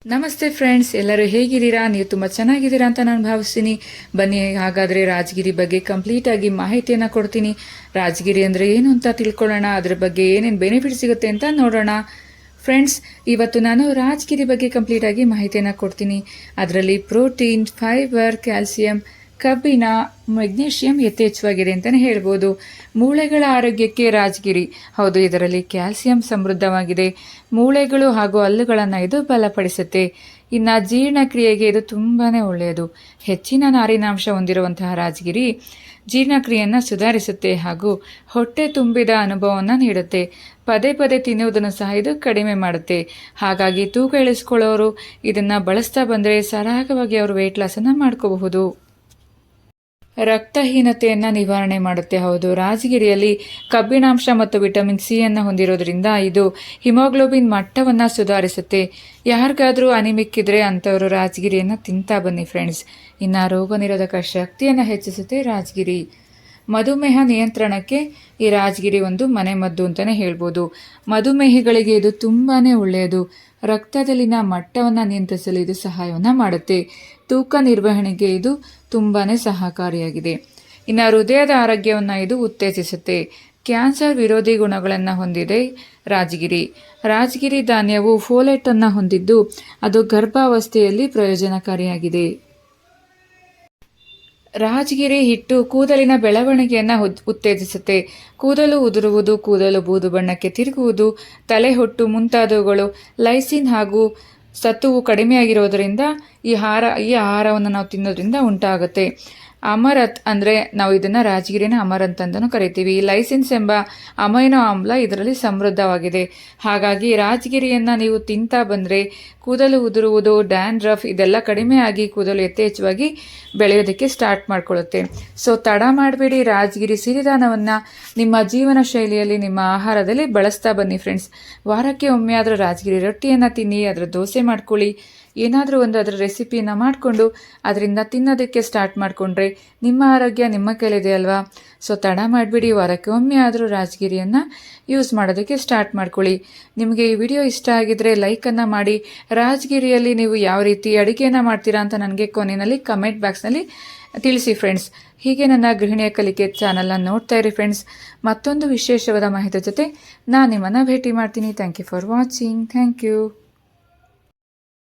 ನಮಸ್ತೆ ಫ್ರೆಂಡ್ಸ್, ಎಲ್ಲರೂ ಹೇಗಿದ್ದೀರಾ? ನೀವು ತುಂಬ ಚೆನ್ನಾಗಿದ್ದೀರಾ ಅಂತ ನಾನು ಭಾವಿಸ್ತೀನಿ. ಬನ್ನಿ, ಹಾಗಾದರೆ ರಾಜಗಿರಿ ಬಗ್ಗೆ ಕಂಪ್ಲೀಟ್ ಆಗಿ ಮಾಹಿತಿಯನ್ನು ಕೊಡ್ತೀನಿ. ರಾಜಗಿರಿ ಅಂದರೆ ಏನು ಅಂತ ತಿಳ್ಕೊಳ್ಳೋಣ, ಅದ್ರ ಬಗ್ಗೆ ಏನೇನು ಬೆನಿಫಿಟ್ ಸಿಗುತ್ತೆ ಅಂತ ನೋಡೋಣ. ಫ್ರೆಂಡ್ಸ್, ಇವತ್ತು ನಾನು ರಾಜಗಿರಿ ಬಗ್ಗೆ ಕಂಪ್ಲೀಟ್ ಆಗಿ ಮಾಹಿತಿಯನ್ನು ಕೊಡ್ತೀನಿ. ಅದರಲ್ಲಿ ಪ್ರೋಟೀನ್, ಫೈಬರ್, ಕ್ಯಾಲ್ಸಿಯಂ, ಕಬ್ಬಿಣ, ಮೆಗ್ನೀಷಿಯಂ ಯಥೇಚ್ಛವಾಗಿದೆ ಅಂತಲೇ ಹೇಳ್ಬೋದು. ಮೂಳೆಗಳ ಆರೋಗ್ಯಕ್ಕೆ ರಾಜಗಿರಿ, ಹೌದು, ಇದರಲ್ಲಿ ಕ್ಯಾಲ್ಸಿಯಂ ಸಮೃದ್ಧವಾಗಿದೆ. ಮೂಳೆಗಳು ಹಾಗೂ ಹಲ್ಲುಗಳನ್ನು ಇದು ಬಲಪಡಿಸುತ್ತೆ. ಇನ್ನು ಜೀರ್ಣಕ್ರಿಯೆಗೆ ಇದು ತುಂಬಾ ಒಳ್ಳೆಯದು. ಹೆಚ್ಚಿನ ನಾರಿನಾಂಶ ಹೊಂದಿರುವಂತಹ ರಾಜಗಿರಿ ಜೀರ್ಣಕ್ರಿಯೆಯನ್ನು ಸುಧಾರಿಸುತ್ತೆ ಹಾಗೂ ಹೊಟ್ಟೆ ತುಂಬಿದ ಅನುಭವವನ್ನು ನೀಡುತ್ತೆ. ಪದೇ ಪದೇ ತಿನ್ನುವುದನ್ನು ಸಹ ಇದು ಕಡಿಮೆ ಮಾಡುತ್ತೆ. ಹಾಗಾಗಿ ತೂಕ ಇಳಿಸ್ಕೊಳ್ಳೋರು ಇದನ್ನು ಬಳಸ್ತಾ ಬಂದರೆ ಸರಾಗವಾಗಿ ಅವರು ವೆಯ್ಟ್ ಲಾಸನ್ನು ಮಾಡ್ಕೋಬಹುದು. ರಕ್ತಹೀನತೆಯನ್ನು ನಿವಾರಣೆ ಮಾಡುತ್ತೆ. ಹೌದು, ರಾಜಗಿರಿಯಲ್ಲಿ ಕಬ್ಬಿಣಾಂಶ ಮತ್ತು ವಿಟಮಿನ್ ಸಿ ಅನ್ನು ಹೊಂದಿರೋದ್ರಿಂದ ಇದು ಹಿಮೋಗ್ಲೋಬಿನ್ ಮಟ್ಟವನ್ನು ಸುಧಾರಿಸುತ್ತೆ. ಯಾರಿಗಾದರೂ ಅನಿಮಿಕ್ ಇದ್ರೆ ಅಂಥವರು ರಾಜಗಿರಿಯನ್ನು ತಿಂತಾ ಬನ್ನಿ ಫ್ರೆಂಡ್ಸ್. ಇನ್ನು ರೋಗ ನಿರೋಧಕ ಶಕ್ತಿಯನ್ನು ಹೆಚ್ಚಿಸುತ್ತೆ ರಾಜಗಿರಿ. ಮಧುಮೇಹ ನಿಯಂತ್ರಣಕ್ಕೆ ಈ ರಾಜಗಿರಿ ಒಂದು ಮನೆಮದ್ದು ಅಂತಲೇ ಹೇಳ್ಬೋದು. ಮಧುಮೇಹಿಗಳಿಗೆ ಇದು ತುಂಬಾ ಒಳ್ಳೆಯದು. ರಕ್ತದಲ್ಲಿನ ಮಟ್ಟವನ್ನು ನಿಯಂತ್ರಿಸಲು ಇದು ಸಹಾಯವನ್ನು ಮಾಡುತ್ತೆ. ತೂಕ ನಿರ್ವಹಣೆಗೆ ಇದು ತುಂಬಾ ಸಹಕಾರಿಯಾಗಿದೆ. ಇನ್ನು ಹೃದಯದ ಆರೋಗ್ಯವನ್ನು ಇದು ಉತ್ತೇಜಿಸುತ್ತೆ. ಕ್ಯಾನ್ಸರ್ ವಿರೋಧಿ ಗುಣಗಳನ್ನು ಹೊಂದಿದೆ ರಾಜಗಿರಿ. ರಾಜಗಿರಿ ಧಾನ್ಯವು ಫೋಲೇಟ್ ಅನ್ನು ಹೊಂದಿದ್ದು ಅದು ಗರ್ಭಾವಸ್ಥೆಯಲ್ಲಿ ಪ್ರಯೋಜನಕಾರಿಯಾಗಿದೆ. ರಾಜಗಿರಿ ಹಿಟ್ಟು ಕೂದಲಿನ ಬೆಳವಣಿಗೆಯನ್ನು ಉತ್ತೇಜಿಸುತ್ತೆ. ಕೂದಲು ಉದುರುವುದು, ಕೂದಲು ಬೂದು ಬಣ್ಣಕ್ಕೆ ತಿರುಗುವುದು, ತಲೆಹೊಟ್ಟು ಮುಂತಾದವುಗಳು ಲೈಸಿನ್ ಹಾಗೂ ಸತ್ತುವು ಕಡಿಮೆಯಾಗಿರೋದರಿಂದ ಈ ಆಹಾರವನ್ನು ನಾವು ತಿನ್ನೋದ್ರಿಂದ ಉಂಟಾಗುತ್ತೆ. ಅಮರತ್ ಅಂದರೆ ನಾವು ಇದನ್ನು ರಾಜಗಿರಿನ ಅಮರಂತ್ ಅಂತಲೂ ಕರಿತೀವಿ. ಲೈಸಿನ್ಸ್ ಎಂಬ ಅಮೈನೋ ಆಮ್ಲ ಇದರಲ್ಲಿ ಸಮೃದ್ಧವಾಗಿದೆ. ಹಾಗಾಗಿ ರಾಜಗಿರಿಯನ್ನು ನೀವು ತಿಂತಾ ಬಂದರೆ ಕೂದಲು ಉದುರುವುದು, ಡ್ಯಾಂಡ್ರಫ್ ಇದೆಲ್ಲ ಕಡಿಮೆ ಆಗಿ ಕೂದಲು ಯಥೇಚ್ಛವಾಗಿ ಬೆಳೆಯೋದಕ್ಕೆ ಸ್ಟಾರ್ಟ್ ಮಾಡ್ಕೊಳ್ಳುತ್ತೆ. ಸೊ ತಡ ಮಾಡಬೇಡಿ, ರಾಜಗಿರಿ ಸಿರಿಧಾನವನ್ನು ನಿಮ್ಮ ಜೀವನ ಶೈಲಿಯಲ್ಲಿ, ನಿಮ್ಮ ಆಹಾರದಲ್ಲಿ ಬಳಸ್ತಾ ಬನ್ನಿ ಫ್ರೆಂಡ್ಸ್. ವಾರಕ್ಕೆ ಒಮ್ಮೆ ಆದರೂ ರಾಜಗಿರಿ ರೊಟ್ಟಿಯನ್ನು ತಿನ್ನಿ, ಅದರ ದೋಸೆ ಮಾಡ್ಕೊಳ್ಳಿ. ಏನಾದರೂ ಒಂದು ಅದರ ರೆಸಿಪಿಯನ್ನು ಮಾಡಿಕೊಂಡು ಅದರಿಂದ ತಿನ್ನೋದಕ್ಕೆ ಸ್ಟಾರ್ಟ್ ಮಾಡಿಕೊಂಡ್ರೆ ನಿಮ್ಮ ಆರೋಗ್ಯ ನಿಮ್ಮ ಕೈಲಿದೆ ಅಲ್ವಾ. ಸೊ ತಡ ಮಾಡಿಬಿಡಿ, ವಾರಕ್ಕೆ ಒಮ್ಮೆ ಆದರೂ ರಾಜಗಿರಿಯನ್ನು ಯೂಸ್ ಮಾಡೋದಕ್ಕೆ ಸ್ಟಾರ್ಟ್ ಮಾಡ್ಕೊಳ್ಳಿ. ನಿಮಗೆ ಈ ವಿಡಿಯೋ ಇಷ್ಟ ಆಗಿದ್ರೆ ಲೈಕನ್ನು ಮಾಡಿ. ರಾಜಗಿರಿಯಲ್ಲಿ ನೀವು ಯಾವ ರೀತಿ ಅಡುಗೆಯನ್ನು ಮಾಡ್ತೀರಾ ಅಂತ ನನಗೆ ಕೊನೆಯಲ್ಲಿ ಕಮೆಂಟ್ ಬಾಕ್ಸ್ನಲ್ಲಿ ತಿಳಿಸಿ ಫ್ರೆಂಡ್ಸ್. ಹೀಗೆ ನನ್ನ ಗೃಹಿಣಿಯ ಕಲಿಕೆ ಚಾನಲ್ನ ನೋಡ್ತಾ ಇರಿ ಫ್ರೆಂಡ್ಸ್. ಮತ್ತೊಂದು ವಿಶೇಷವಾದ ಮಾಹಿತಿ ಜೊತೆ ನಾನು ನಿಮ್ಮನ್ನು ಭೇಟಿ ಮಾಡ್ತೀನಿ. Thank you for watching. Thank you.